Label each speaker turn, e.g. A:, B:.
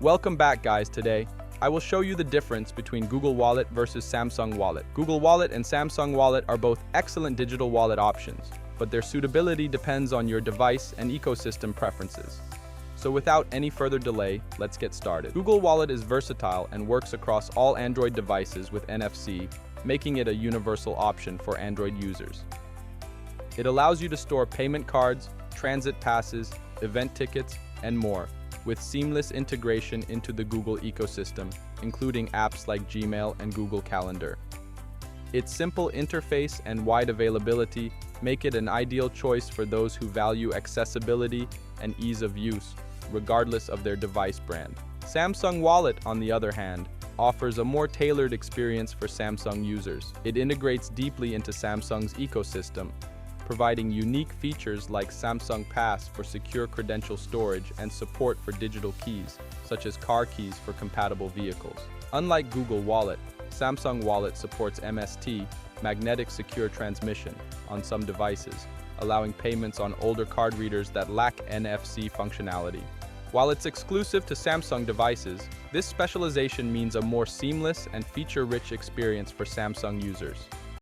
A: Welcome back, guys. Today, I will show you the difference between Google Wallet versus Samsung Wallet. Google Wallet and Samsung Wallet are both excellent digital wallet options, but their suitability depends on your device and ecosystem preferences. So without any further delay, let's get started. Google Wallet is versatile and works across all Android devices with NFC, making it a universal option for Android users. It allows you to store payment cards, transit passes, event tickets, and more, with seamless integration into the Google ecosystem, including apps like Gmail and Google Calendar. Its simple interface and wide availability make it an ideal choice for those who value accessibility and ease of use, regardless of their device brand. Samsung Wallet, on the other hand, offers a more tailored experience for Samsung users. It integrates deeply into Samsung's ecosystem, providing unique features like Samsung Pass for secure credential storage and support for digital keys, such as car keys for compatible vehicles. Unlike Google Wallet, Samsung Wallet supports MST, magnetic secure transmission, on some devices, allowing payments on older card readers that lack NFC functionality. While it's exclusive to Samsung devices, this specialization means a more seamless and feature-rich experience for Samsung users.